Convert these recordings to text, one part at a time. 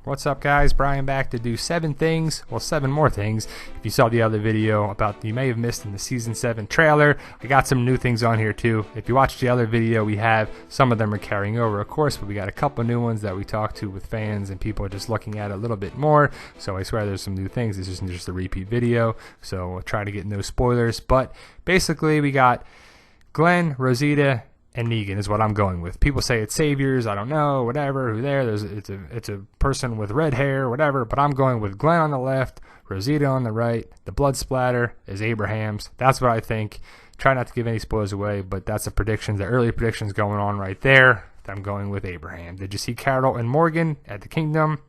What's up, guys? Brian back to do 7 things, well, 7 more things. If you saw the other video about you may have missed in the season 7 trailer, I got some new things on here too. If you watched the other video, we have some of them are carrying over, of course, but we got a couple new ones that we talked to with fans and people are just looking at it a little bit more. So I swear there's some new things. This isn't just a repeat video, so we'll try to get no spoilers. But basically, we got Glenn, Rosita, and Negan is what I'm going with. People say it's saviors, I don't know, whatever, who there. It's a person with red hair, whatever, but I'm going with Glenn on the left, Rosita on the right. The blood splatter is Abraham's. That's what I think. Try not to give any spoilers away, but that's the predictions, the early predictions going on right there. I'm going with Abraham. Did you see Carol and Morgan at the Kingdom?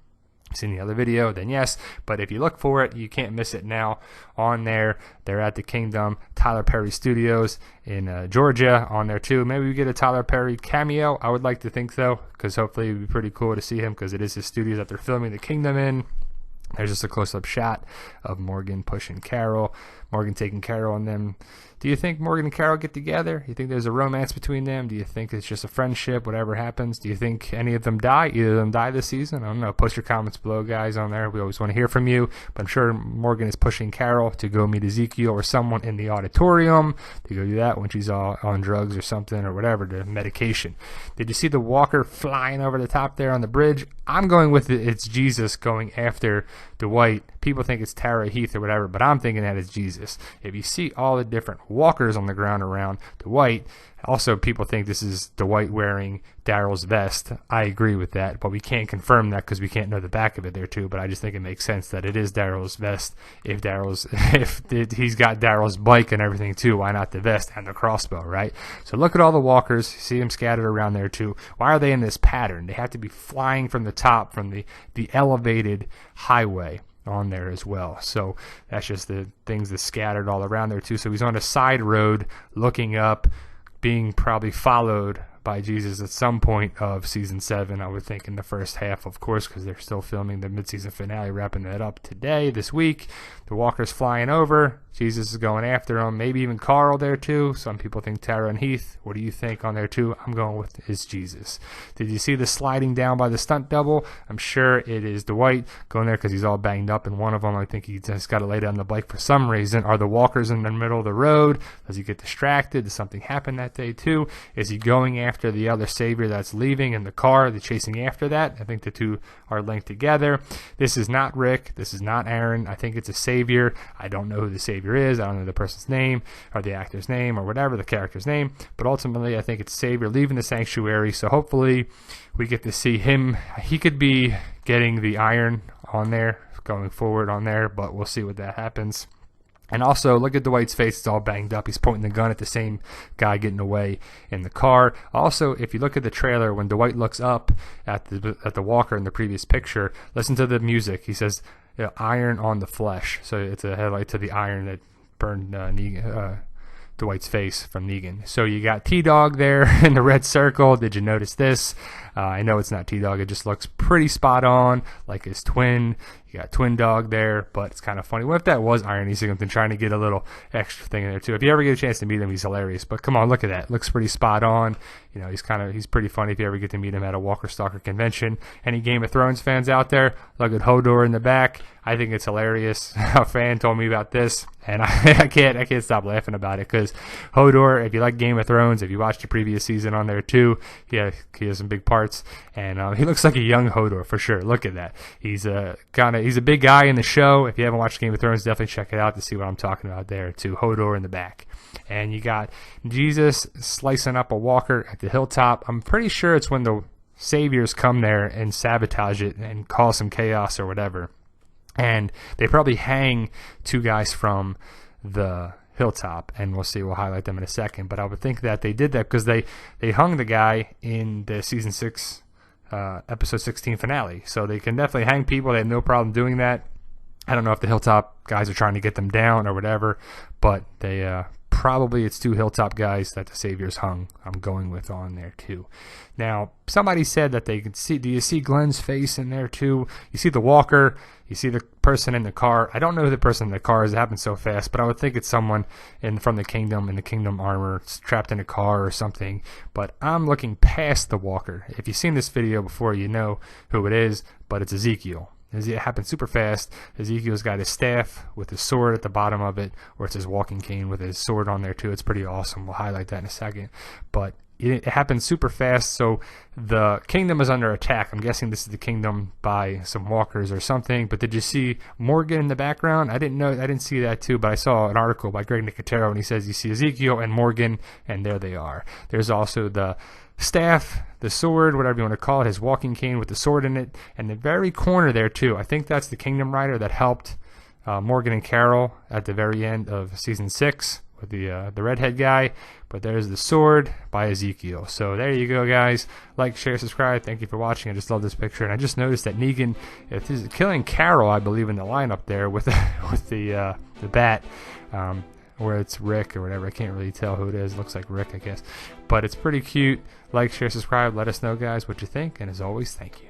Seen the other video, then yes, but if you look for it, you can't miss it now. On there, they're at the Kingdom, Tyler Perry Studios in Georgia on there too. Maybe we get a Tyler Perry cameo. I would like to think so, because hopefully it would be pretty cool to see him, because it is his studios that they're filming the Kingdom in. There's just a close-up shot of Morgan pushing Carol, Morgan taking Carol on them. Do you think Morgan and Carol get together? You think there's a romance between them? Do you think it's just a friendship, whatever happens? Do you think any of them die? Either of them die this season? I don't know. Post your comments below, guys, on there. We always want to hear from you. But I'm sure Morgan is pushing Carol to go meet Ezekiel or someone in the auditorium to go do that when she's all on drugs or something or whatever, the medication. Did you see the walker flying over the top there on the bridge? I'm going with it's Jesus going after Dwight. People think it's Tara Heath or whatever, but I'm thinking that it's Jesus. If you see all the different walkers on the ground around Dwight, also people think this is Dwight wearing Daryl's vest. I agree with that, but we can't confirm that because we can't know the back of it there too. But I just think it makes sense that it is Daryl's vest. If he's got Daryl's bike and everything too, why not the vest and the crossbow, right? So look at all the walkers. You see them scattered around there too. Why are they in this pattern? They have to be flying from the top, from the elevated highway on there as well. So that's just the things that scattered all around there too. So he's on a side road looking up, being probably followed by Jesus at some point of season 7, I would think in the first half, of course, because they're still filming the mid-season finale, wrapping that up today, this week. The walker's flying over. Jesus is going after him. Maybe even Carl there too. Some people think Tara and Heath. What do you think on there too? I'm going with is Jesus. Did you see the sliding down by the stunt double? I'm sure it is Dwight going there because he's all banged up, and one of them, I think he just got to lay down the bike for some reason. Are the walkers in the middle of the road? Does he get distracted? Does something happen that day too? Is he going after the other savior that's leaving in the car? They're chasing after that. I think the two are linked together. This is not Rick. This is not Aaron. I think it's a savior. I don't know who the savior is. I don't know the person's name or the actor's name or whatever, the character's name, but ultimately I think it's savior leaving the sanctuary. So hopefully we get to see him. He could be getting the iron on there going forward on there, but we'll see what that happens. And also, look at Dwight's face. It's all banged up. He's pointing the gun at the same guy getting away in the car. Also, if you look at the trailer, when Dwight looks up at the walker in the previous picture, listen to the music. He says, iron on the flesh. So it's a headlight to the iron that burned Dwight's face from Negan. So you got T-Dog there in the red circle. Did you notice this? I know it's not T-Dog. It just looks pretty spot on, like his twin. You got Twin Dog there, but it's kind of funny. What if that was Iron Easy? I'm trying to get a little extra thing in there too. If you ever get a chance to meet him, he's hilarious. But come on, look at that. Looks pretty spot on. You know, he's pretty funny if you ever get to meet him at a Walker Stalker convention. Any Game of Thrones fans out there? Look at Hodor in the back. I think it's hilarious. A fan told me about this, and I can't stop laughing about it because Hodor, if you like Game of Thrones, if you watched the previous season on there too, he has some big parts, and he looks like a young Hodor for sure. Look at that. He's a big guy in the show. If you haven't watched Game of Thrones, definitely check it out to see what I'm talking about there too. Hodor in the back. And you got Jesus slicing up a walker at the hilltop. I'm pretty sure it's when the saviors come there and sabotage it and cause some chaos or whatever. And they probably hang 2 guys from the hilltop, and we'll see. We'll highlight them in a second. But I would think that they did that because they hung the guy in the season 6 episode 16 finale. So they can definitely hang people. They have no problem doing that. I don't know if the hilltop guys are trying to get them down or whatever, but they probably it's 2 hilltop guys that the Saviors hung. I'm going with on there too. Now, somebody said that they could see, do you see Glenn's face in there too? You see the walker, you see the person in the car. I don't know who the person in the car is. It happened so fast, but I would think it's someone from the kingdom in the kingdom armor, trapped in a car or something. But I'm looking past the walker. If you've seen this video before, you know who it is, but it's Ezekiel. It happened super fast. Ezekiel's got his staff with his sword at the bottom of it, or it's his walking cane with his sword on there too. It's pretty awesome. We'll highlight that in a second. But it happened super fast, so the kingdom is under attack. I'm guessing this is the kingdom by some walkers or something. But did you see Morgan in the background? I didn't see that too, but I saw an article by Greg Nicotero, and he says you see Ezekiel and Morgan, and there they are. There's also the staff, the sword, whatever you want to call it, his walking cane with the sword in it, and the very corner there too. I think that's the kingdom rider that helped Morgan and Carol at the very end of season 6 with the redhead guy. But there's the sword by Ezekiel. So there you go, guys. Like, share, subscribe. Thank you for watching. I just love this picture, and I just noticed that Negan is killing Carol, I believe, in the lineup there with the bat. Where it's Rick or whatever. I can't really tell who it is. Looks like Rick, I guess. But it's pretty cute. Like, share, subscribe. Let us know, guys, what you think. And as always, thank you.